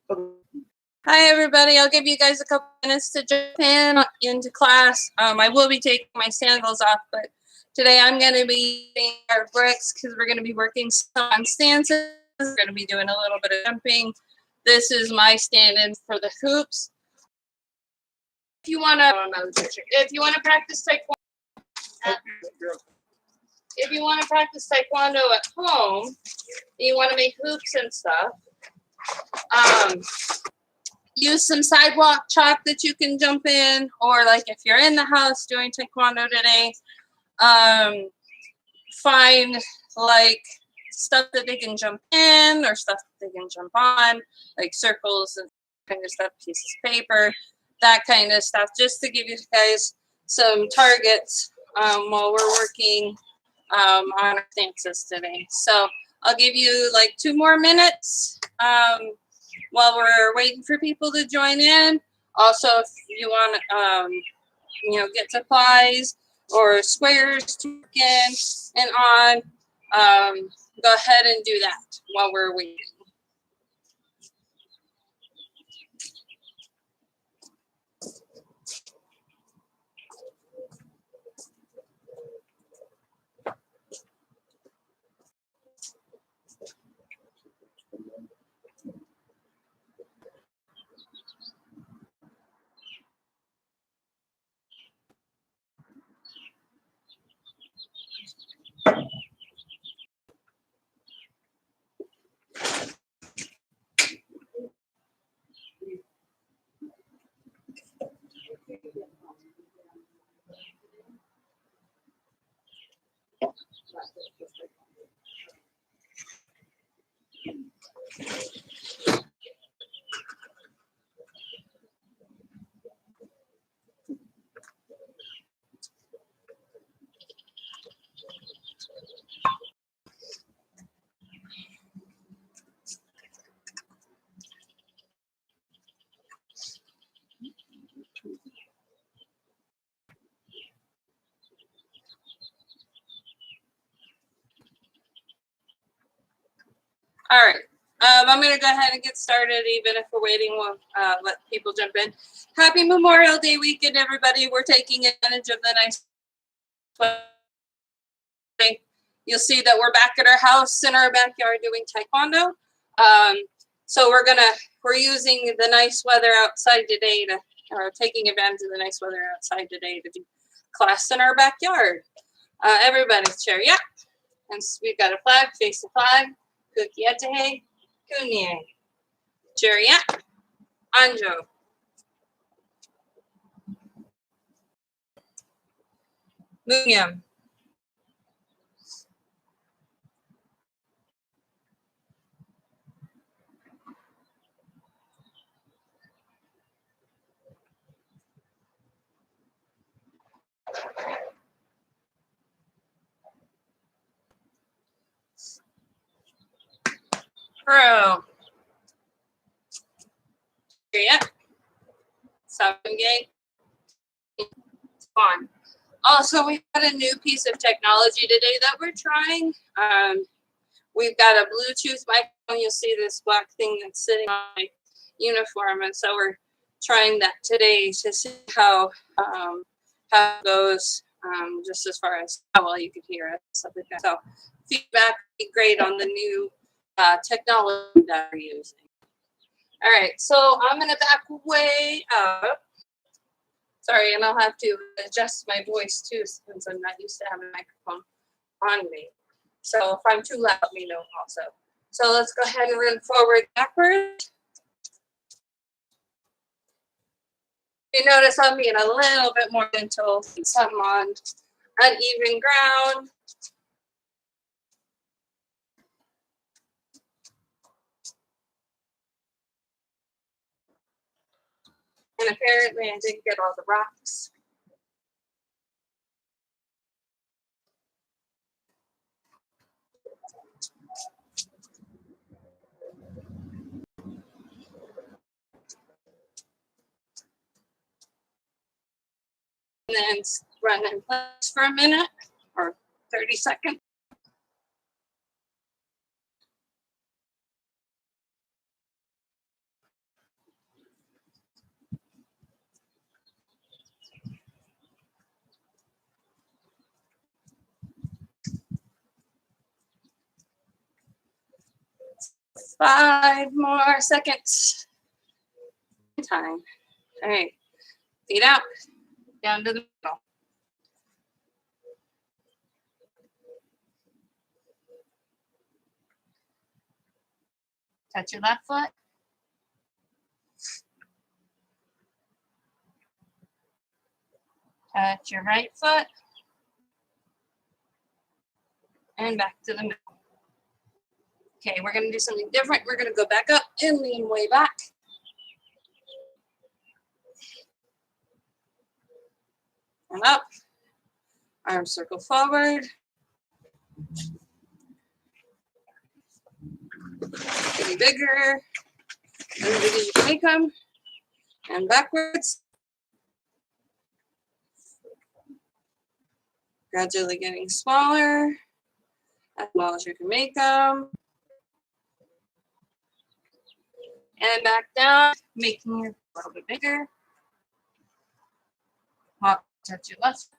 Hi everybody, I'll give you guys a couple minutes to jump into class. I will be taking my sandals off, but today I'm going to be using our bricks because we're going to be working some on stances. We're going to be doing a little bit of jumping. This is my stand-in for the hoops. If you want to practice taekwondo at home, you want to make hoops and stuff. Use some sidewalk chalk that you can jump in, or like if you're in the house doing taekwondo today, find like stuff that they can jump in or stuff that they can jump on, like circles and kind of stuff, pieces of paper, that kind of stuff, just to give you guys some targets while we're working on our stances today. So I'll give you like 2 more minutes while we're waiting for people to join in. Also, if you want to, get supplies or squares to work in and on, go ahead and do that while we're waiting. All right. I'm going to go ahead and get started. Even if we're waiting, we'll let people jump in. Happy Memorial Day weekend, everybody. We're taking advantage of the nice weather. You'll see that we're back at our house in our backyard doing taekwondo. So we're using the nice weather outside today or taking advantage of the nice weather outside today to do class in our backyard. Everybody cheer, yeah. And we've got a flag, face the flag. Kukiete, Kunye, Cheria, Anjo. Munyam. Pro. Cheria. Sabungay. Fun. Also, we've got a new piece of technology today that we're trying. We've got a Bluetooth microphone. You'll see this black thing that's sitting on my uniform, and so we're trying that today to see how it goes, just as far as how well you can hear it, stuff like that. So feedback would be great on the new technology that we're using. All right, so I'm gonna back way up. Sorry, and I'll have to adjust my voice too, since I'm not used to having a microphone on me. So if I'm too loud, let me know also. So let's go ahead and run forward, backward. You notice I'm being a little bit more gentle since I'm on uneven ground. And apparently I didn't get all the rocks. And then run in place for a minute or 30 seconds. 5 more seconds. Time. All right. Feet out. Down to the middle. Touch your left foot. Touch your right foot. And back to the middle. Okay, we're going to do something different. We're going to go back up and lean way back. And up. Arms circle forward. Getting bigger. As big as you can make them. And backwards. Gradually getting smaller. As small as you can make them. And back down, making it a little bit bigger. Walk, touch your left.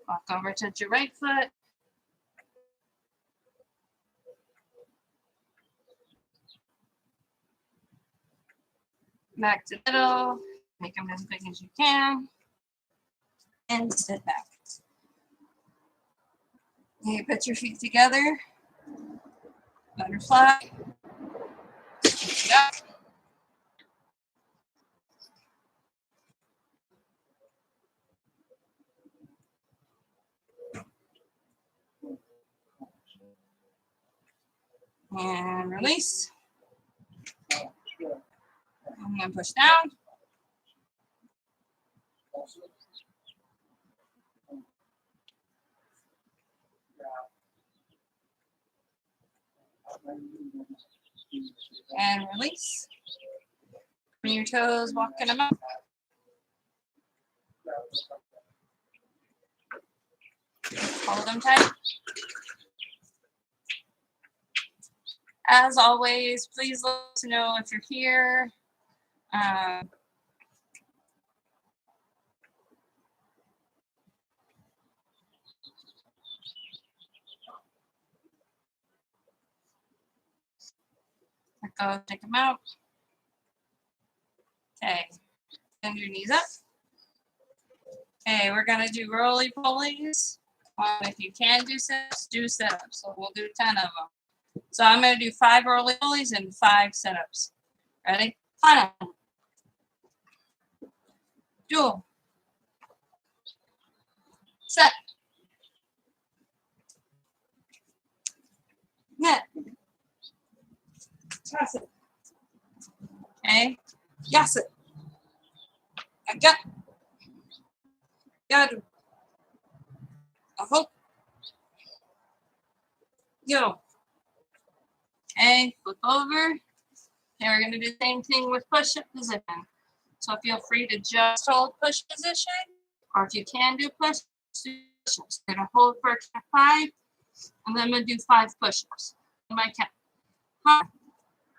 Walk over, touch your right foot. Back to the middle. Make them as big as you can. And sit back. You put your feet together. Butterfly. Up. And release. I'm going to push down. And release. Bring your toes, walking them up. Hold them tight. As always, please let us know if you're here. Go take them out. Okay, bend your knees up. Okay, we're gonna do roly-polies. If you can do sit-ups, do sit-ups. So we'll do 10 of them. So I'm gonna do 5 roly-polies and 5 sit-ups. Ready? On. Do. Set. Net. Toss it. Okay. Yes it. I got. Got. I hope. Yo. Okay. Flip over. Okay, we're gonna do the same thing with push-up position. So feel free to just hold push position, or if you can do push, do push-ups. I'm gonna hold for 5, and then I'm gonna do 5 push-ups. My count. Hop.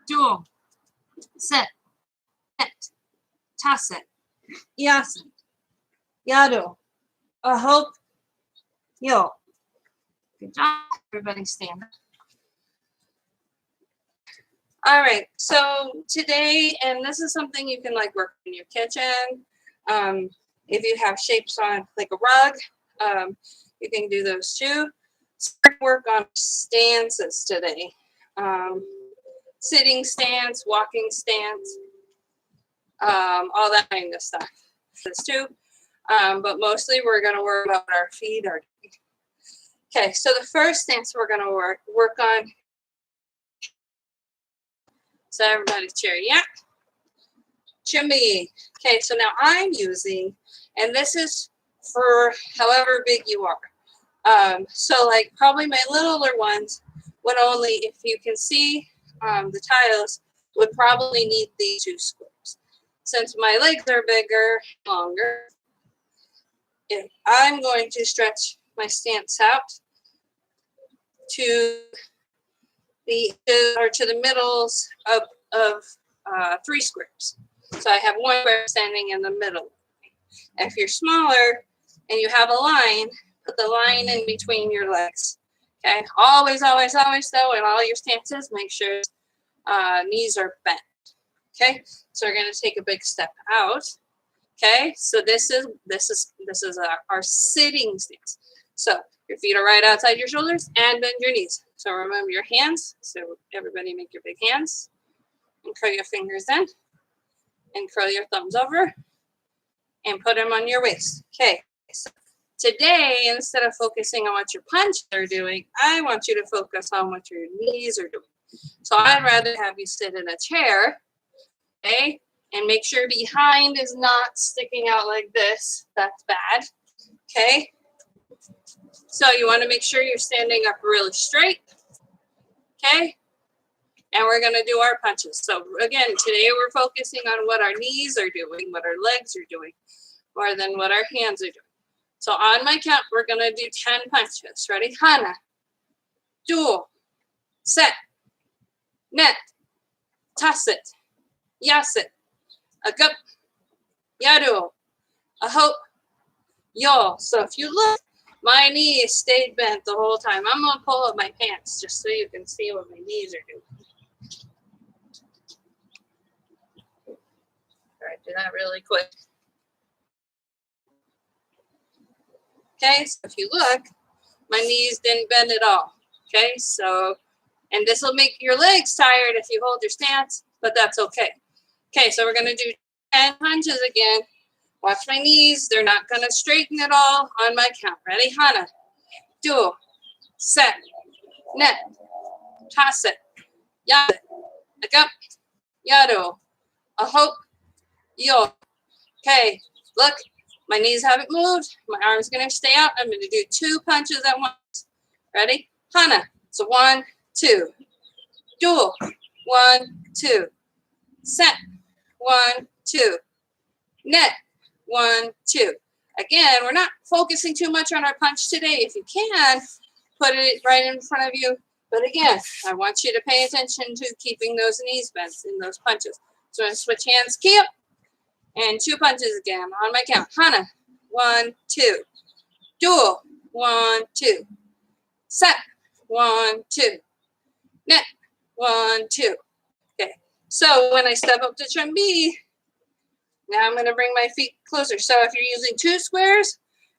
Do. Sit. Hit. Toss it. Yasin. Yado. I hope. Yo. Good job. Everybody stand up. All right. So today, and this is something you can like work in your kitchen. If you have shapes on like a rug, you can do those too. Start work on stances today. Sitting stance, walking stance, all that kind of stuff. This too. But mostly we're going to work on our feet. Okay, so the first stance we're going to work on. So everybody's chair, yeah. Chimney. Okay, so now I'm using, and this is for however big you are. So like probably my littler ones would only, if you can see the tiles, would probably need these 2 squares. Since my legs are bigger, longer, if I'm going to stretch my stance out to the middles of 3 squares. So I have 1 square standing in the middle. If you're smaller and you have a line, put the line in between your legs. Okay, always, always, always though, in all your stances, make sure knees are bent. Okay, so we're gonna take a big step out. Okay, so this is our sitting stance. So your feet are right outside your shoulders and bend your knees. So remember your hands. So everybody make your big hands and curl your fingers in and curl your thumbs over and put them on your waist. Okay, so today, instead of focusing on what your punches are doing, I want you to focus on what your knees are doing. So I'd rather have you sit in a chair, okay? And make sure behind is not sticking out like this. That's bad, okay? So you want to make sure you're standing up really straight, okay? And we're going to do our punches. So again, today we're focusing on what our knees are doing, what our legs are doing, more than what our hands are doing. So on my count, we're going to do 10 punches. Ready? Hana, duo, set, net, tasit, yasit, agup, yadu, ahop, yo. So if you look, my knees stayed bent the whole time. I'm going to pull up my pants just so you can see what my knees are doing. All right, do that really quick. Okay, so if you look, my knees didn't bend at all. Okay, so, and this will make your legs tired if you hold your stance, but that's okay. Okay, so we're going to do 10 punches again. Watch my knees. They're not going to straighten at all on my count. Ready? Hana, duo, set, net, tasit, yasit, agup, yado, ahop, yo. Okay, look, my knees haven't moved. My arm's going to stay out. I'm going to do 2 punches at once. Ready? Hana. So 1, 2. Duo. 1, 2. Set. 1, 2. Net. 1, 2. Again, we're not focusing too much on our punch today. If you can, put it right in front of you. But again, I want you to pay attention to keeping those knees bent in those punches. So I'm going to switch hands. Keep. And 2 punches again on my count. Hana. 1, 2. Duo. 1, 2. Set. 1, 2. Net. 1, 2. Okay. So when I step up to chumbi, now I'm going to bring my feet closer. So if you're using 2 squares,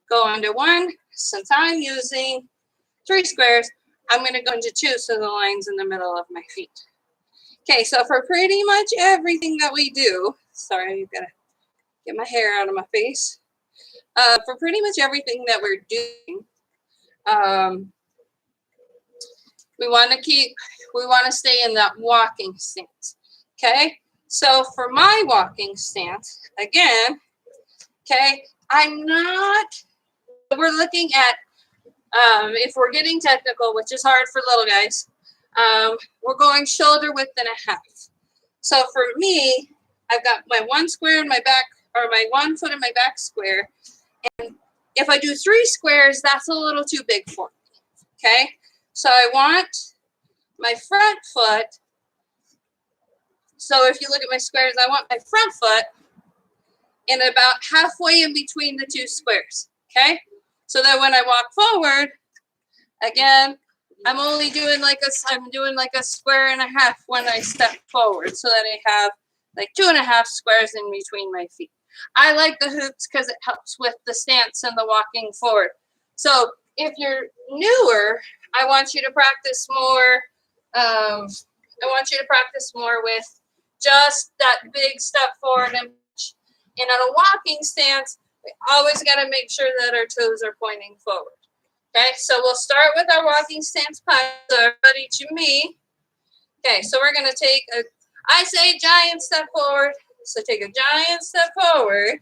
go under 1. Since I'm using 3 squares, I'm going to go into 2 so the line's in the middle of my feet. Okay, so for pretty much everything that we do, sorry, you've got to get my hair out of my face. For pretty much everything that we're doing, we want to stay in that walking stance. Okay, so for my walking stance, again, okay, we're looking at, if we're getting technical, which is hard for little guys, we're going shoulder width and a half. So for me, I've got my 1 square in my back, or my 1 foot in my back square. And if I do 3 squares, that's a little too big for me. Okay, so I want my front foot. So if you look at my squares, I want my front foot in about halfway in between the 2 squares. Okay, so that when I walk forward, again, I'm only doing like a square and a half when I step forward, so that I have like 2.5 squares in between my feet. I like the hoops because it helps with the stance and the walking forward. So if you're newer, I want you to practice more. With just that big step forward and push. And on a walking stance, we always got to make sure that our toes are pointing forward. Okay, so we'll start with our walking stance punch. So everybody to me. Okay, so we're going to take I say giant step forward. So take a giant step forward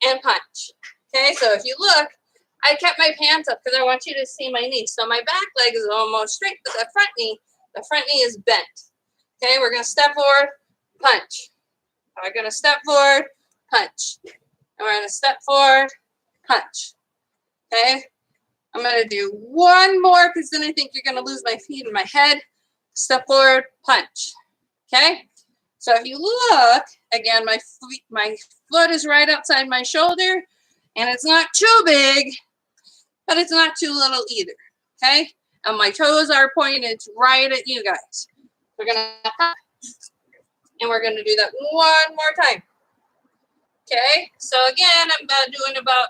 and punch. Okay, so if you look, I kept my pants up because I want you to see my knee. So my back leg is almost straight, but the front knee is bent. Okay, we're going to step forward, punch. We're going to step forward, punch. And we're going to step forward, punch. Okay, I'm going to do one more because then I think you're going to lose my feet and my head. Step forward, punch. Okay, So if you look, again, my foot is right outside my shoulder, and it's not too big, but it's not too little either, okay? And my toes are pointed right at you guys. We're gonna hop, and we're gonna do that one more time. Okay, so again, I'm doing about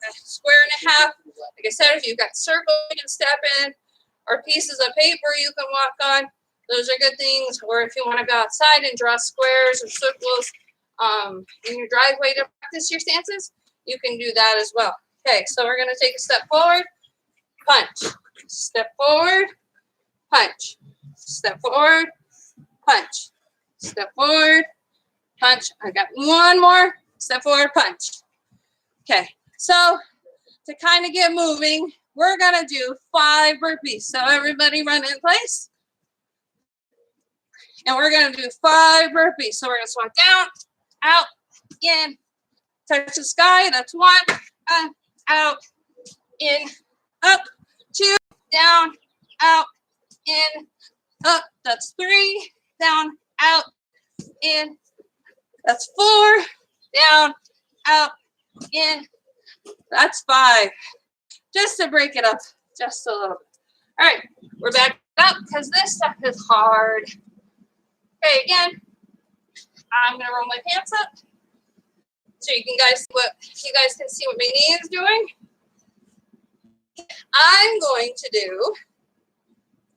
a square and a half. Like I said, if you've got circles you can step in, or pieces of paper you can walk on, those are good things. Or if you want to go outside and draw squares or circles in your driveway to practice your stances, you can do that as well. Okay, so we're going to take a step forward, punch, step forward, punch, step forward, punch, step forward, punch. I got one more, step forward, punch. Okay, so to kind of get moving, we're gonna do 5 burpees. So everybody run in place. And we're gonna do 5 burpees. So we're gonna swat down, out, in, touch the sky, that's 1, out, in, up, 2, down, out, in, up, that's 3, down, out, in, that's 4, down, out, in, that's 5. Just to break it up just a little bit. All right, we're back up because this stuff is hard. Okay, again, I'm gonna roll my pants up so you guys can see what my knee is doing. I'm going to do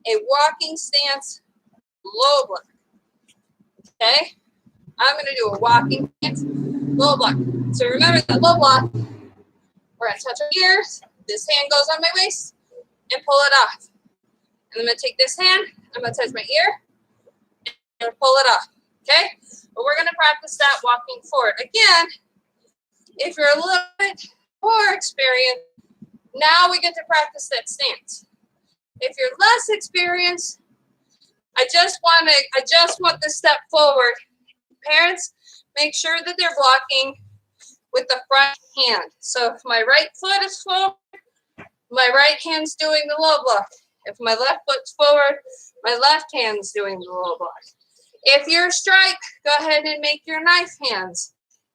a walking stance low block. Okay, I'm gonna do a walking stance low block. So remember that low block. We're gonna touch our ears. This hand goes on my waist and pull it off. And I'm gonna take this hand, I'm gonna touch my ear and pull it off, okay? But we're gonna practice that walking forward. Again, if you're a little bit more experienced, now we get to practice that stance. If you're less experienced, I just want the step forward. Parents, make sure that they're blocking with the front hand. So if my right foot is forward, my right hand's doing the low block. If my left foot's forward, my left hand's doing the low block. If you're a stripe, go ahead and make your knife hands.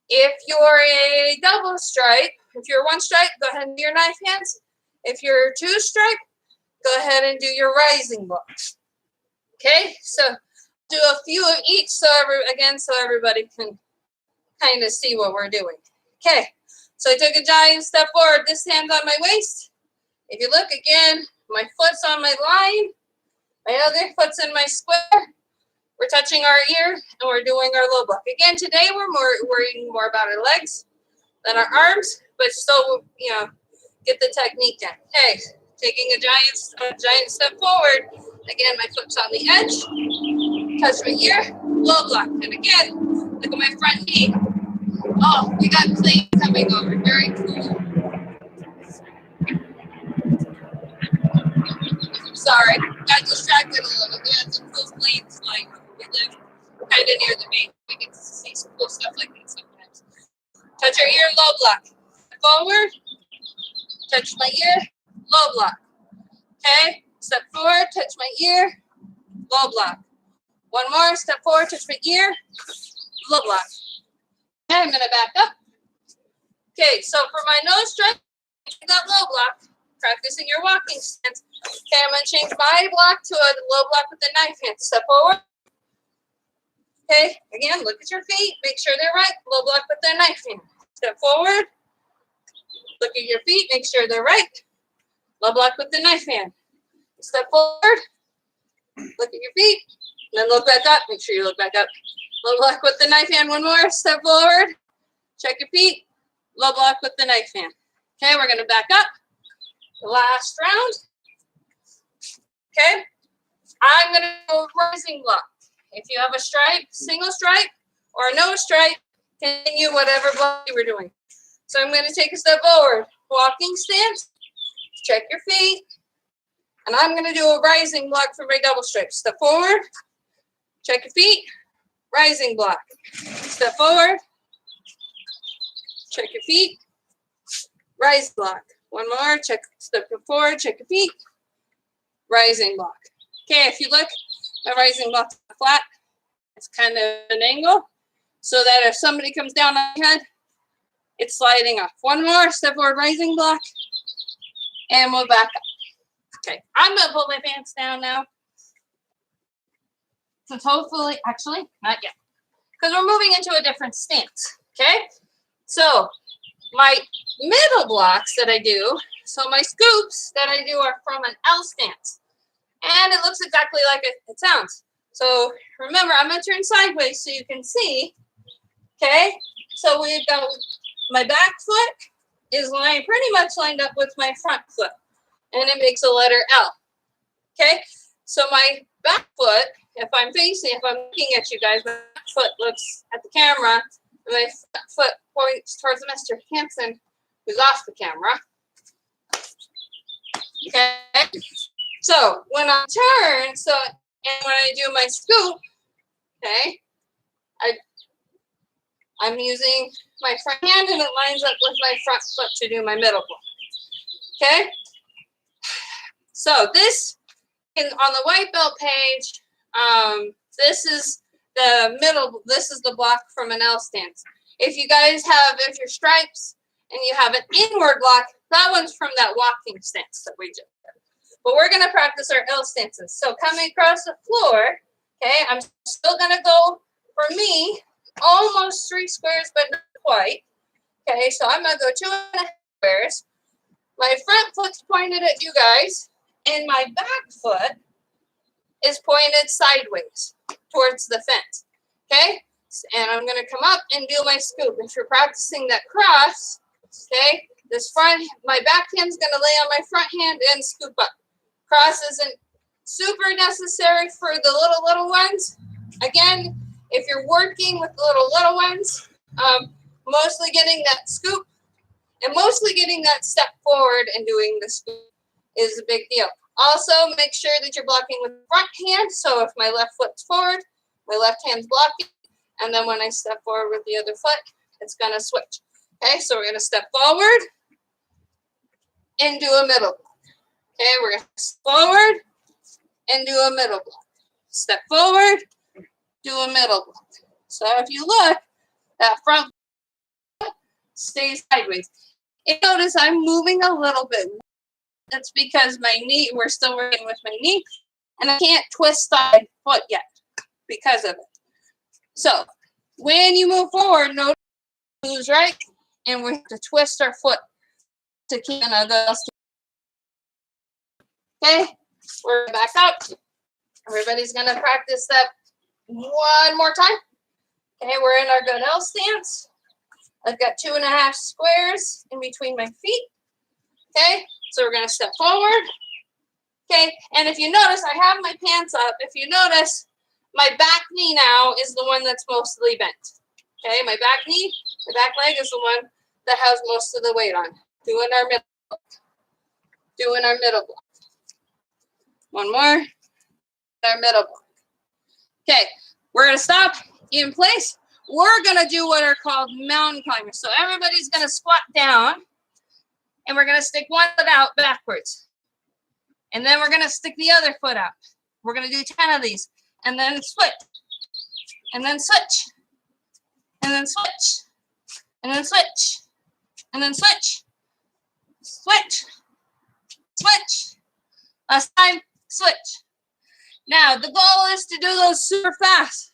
If you're a double stripe, if you're one stripe, go ahead and do your knife hands. If you're 2 stripe, go ahead and do your rising blocks. Okay, so do a few of each so everybody can kind of see what we're doing. Okay, so I took a giant step forward. This hand's on my waist. If you look again, my foot's on my line. My other foot's in my square. We're touching our ear and we're doing our low block. Again, today we're worrying more about our legs than our arms, but still, get the technique down. Okay, taking a giant step forward. Again, my foot's on the edge. Touch my ear, low block. And again, look at my front knee. Oh, we got planes coming over. Very cool. Sorry, got distracted a little. We had some cool planes flying over. We live kind of near the main. We get to see some cool stuff like that sometimes. Touch your ear, low block. Forward. Touch my ear, low block. Okay, step forward, touch my ear, low block. One more, step forward, touch my ear, low block. Okay, I'm gonna back up. Okay, so for my nose stretch, that low block, practicing your walking stance. Okay, I'm gonna change my block to a low block with the knife hand. Step forward. Okay, again, look at your feet, make sure they're right. Low block with the knife hand. Step forward. Look at your feet, make sure they're right. Low block with the knife hand. Step forward. Look at your feet. And then look back up. Make sure you look back up. Low block with the knife hand. One more. Step forward. Check your feet. Low block with the knife hand. Okay, we're going to back up. The last round. Okay. I'm going to do a rising block. If you have a stripe, single stripe, or no stripe, continue whatever block you were doing. So I'm going to take a step forward. Walking stance. Check your feet. And I'm going to do a rising block for my double stripe. Step forward. Check your feet. Rising block. Step forward. Check your feet. Rise block. One more. Step forward. Check your feet. Rising block. Okay, if you look, my rising block is flat. It's kind of an angle so that if somebody comes down on my head, it's sliding off. One more, step forward, rising block, and we'll back up. Okay, I'm gonna pull my pants down now. So hopefully, actually, not yet, because we're moving into a different stance, okay? So my middle blocks that I do, so my scoops that I do are from an L stance. And it looks exactly like it sounds. So remember, I'm gonna turn sideways so you can see, okay? So we've got my back foot is pretty much lined up with my front foot, and it makes a letter L, okay? So my back foot, if I'm looking at you guys, my back foot looks at the camera, and my front foot points towards Mr. Hansen, who's off the camera, okay? So when I turn, and when I do my scoop, okay, I'm using my front hand and it lines up with my front foot to do my middle block, okay? So this, on the white belt page, this is the block from an L stance. If you're stripes and you have an inward block, that one's from that walking stance that we just did. But we're gonna practice our L stances. So coming across the floor, okay, I'm still gonna go, for me, almost 3 squares, but not quite. Okay, so I'm gonna go 2.5 squares. My front foot's pointed at you guys, and my back foot is pointed sideways towards the fence. Okay, and I'm gonna come up and do my scoop. If you're practicing that cross, okay, my back hand's gonna lay on my front hand and scoop up. Cross isn't super necessary for the little ones. Again, if you're working with the little ones, mostly getting that scoop and mostly getting that step forward and doing the scoop is a big deal. Also, make sure that you're blocking with the front hand. So if my left foot's forward, my left hand's blocking. And then when I step forward with the other foot, it's gonna switch. Okay, so we're gonna step forward and do a middle block. Okay, we're gonna step forward and do a middle block. Step forward, do a middle block. So if you look, that front foot stays sideways. And notice I'm moving a little bit. That's because we're still working with my knee, and I can't twist my foot yet because of it. So when you move forward, notice moves right, and we have to twist our foot to keep another. Okay, we're back up. Everybody's gonna practice that one more time. Okay, we're in our good L stance. I've got 2.5 squares in between my feet. Okay, so we're gonna step forward. Okay, and if you notice, I have my pants up. If you notice, my back knee now is the one that's mostly bent. Okay, my back leg is the one that has most of the weight on. Doing our middle block. Doing our middle block. One more. Our middle block. Okay, we're gonna stop in place. We're gonna do what are called mountain climbers. So everybody's gonna squat down, and we're gonna stick one foot out backwards. And then we're gonna stick the other foot out. We're gonna do 10 of these, and then switch, and then switch, and then switch, and then switch, and then switch, switch, switch. Last time, switch. Now, the goal is to do those super fast.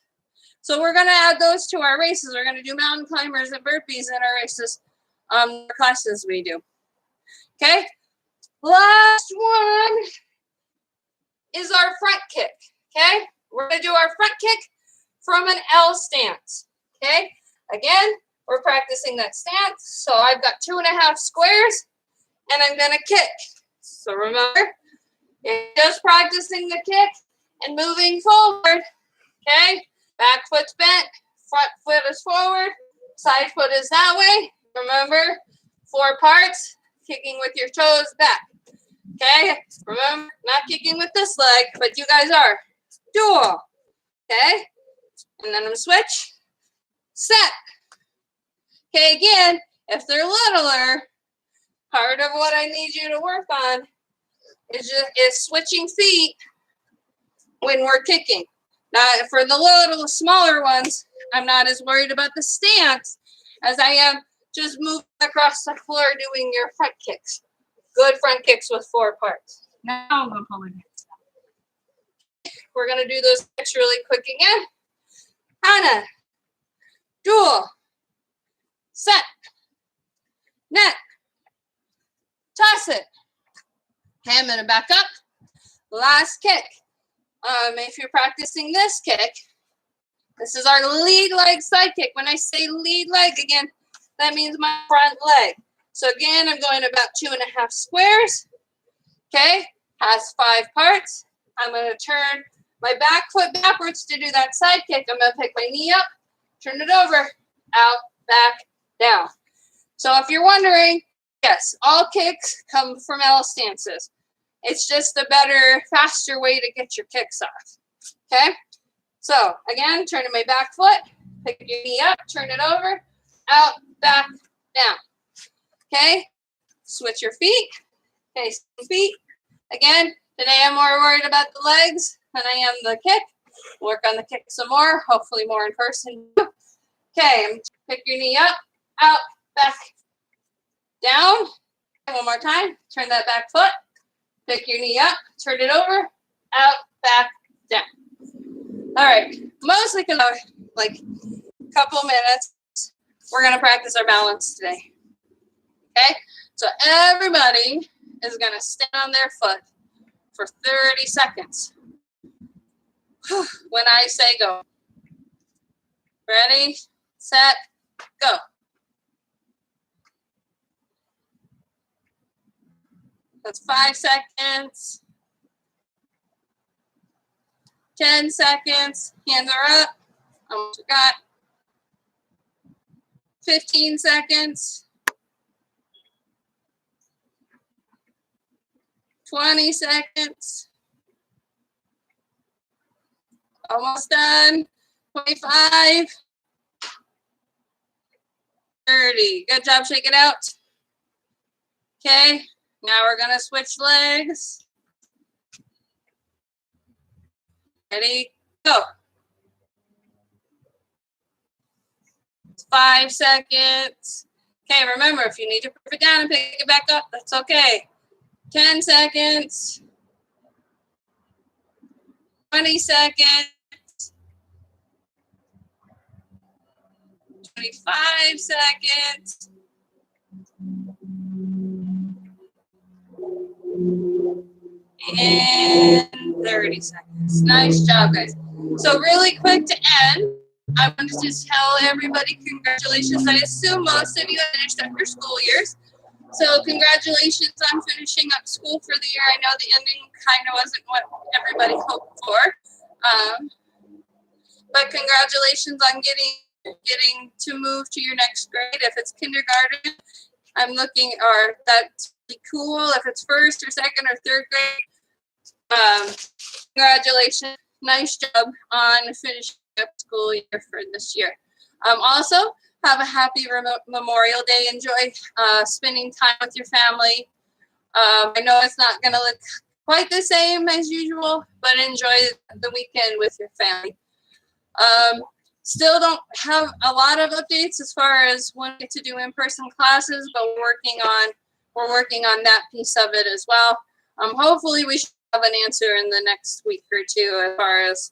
So we're going to add those to our races. We're going to do mountain climbers and burpees in our races, classes we do. Okay? Last one is our front kick. Okay? We're going to do our front kick from an L stance. Okay? Again, we're practicing that stance. So I've got 2.5 squares, and I'm going to kick. So remember, you're just practicing the kick and moving forward, okay? Back foot's bent, front foot is forward, side foot is that way. Remember, 4 parts, kicking with your toes back, okay? Remember, not kicking with this leg, but you guys are. Dual, okay? And then I'm switch, set. Okay, again, if they're littler, part of what I need you to work on is switching feet when we're kicking. Now, for the little smaller ones, I'm not as worried about the stance as I am just moving across the floor doing your front kicks. Good front kicks with 4 parts. Now I'm going to pull my hands down. We're going to do those kicks really quick again. Hana, dual, set, neck, toss it. Okay, I'm going to back up. Last kick. If you're practicing this kick, this is our lead leg side kick. When I say lead leg again, that means my front leg. So again, I'm going about 2.5 squares. Okay, has 5 parts. I'm going to turn my back foot backwards to do that side kick. I'm going to pick my knee up, turn it over, out, back, down. So if you're wondering, yes, all kicks come from L stances. It's just a better, faster way to get your kicks off. Okay? So again, turning my back foot, pick your knee up, turn it over, out, back, down. Okay? Switch your feet. Okay, feet. Again, today I'm more worried about the legs than I am the kick. Work on the kick some more, hopefully more in person. Okay, pick your knee up, out, back, down. One more time. Turn that back foot. Pick your knee up, turn it over, out, back, down. All right, mostly because like a couple minutes, we're going to practice our balance today. Okay, so everybody is going to stand on their foot for 30 seconds. When I say go. Ready, set, go. That's 5 seconds. 10 seconds. Hands are up. Almost forgot. 15 seconds. 20 seconds. Almost done. 25. 30. Good job. Shake it out. Okay. Now we're going to switch legs. Ready? Go. 5 seconds. Okay, remember, if you need to put it down and pick it back up, that's okay. 10 seconds. 20 seconds. 25 seconds. And 30 seconds. Nice job, guys. So really quick to end, I wanted to tell everybody congratulations. I assume most of you have finished up your school years. So congratulations on finishing up school for the year. I know the ending kind of wasn't what everybody hoped for. But congratulations on getting to move to your next grade. If it's kindergarten, I'm looking, or that's really cool. If it's first or second or third grade, congratulations. Nice job on finishing up school year for this year. Also, have a happy Memorial Day. Enjoy spending time with your family. I know it's not going to look quite the same as usual, but enjoy the weekend with your family. Still don't have a lot of updates as far as when we get to do in-person classes, but we're working on that piece of it as well. Hopefully we should have an answer in the next week or two as far as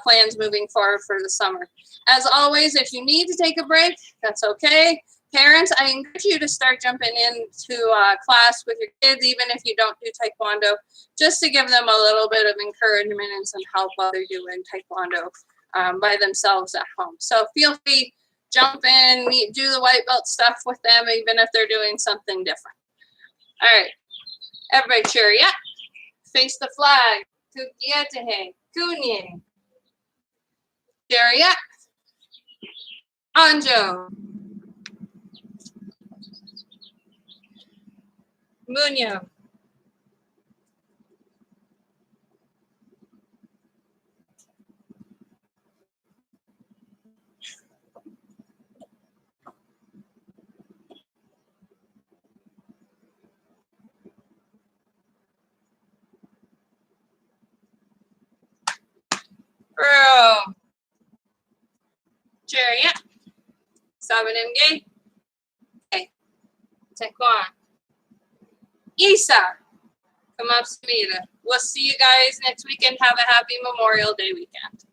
plans moving forward for the summer. As always, if you need to take a break, that's okay. Parents, I encourage you to start jumping into class with your kids, even if you don't do Taekwondo, just to give them a little bit of encouragement and some help while they're doing Taekwondo by themselves at home. So feel free, jump in, do the white belt stuff with them, even if they're doing something different. All right, everybody cheer, yeah. Face the flag. Tukietehe, kunye. Cheer, yeah. Anjo. Munyo. Girl. Sabi gay? Okay. Tekwan. Isa. Come up, Samira. We'll see you guys next weekend. Have a happy Memorial Day weekend.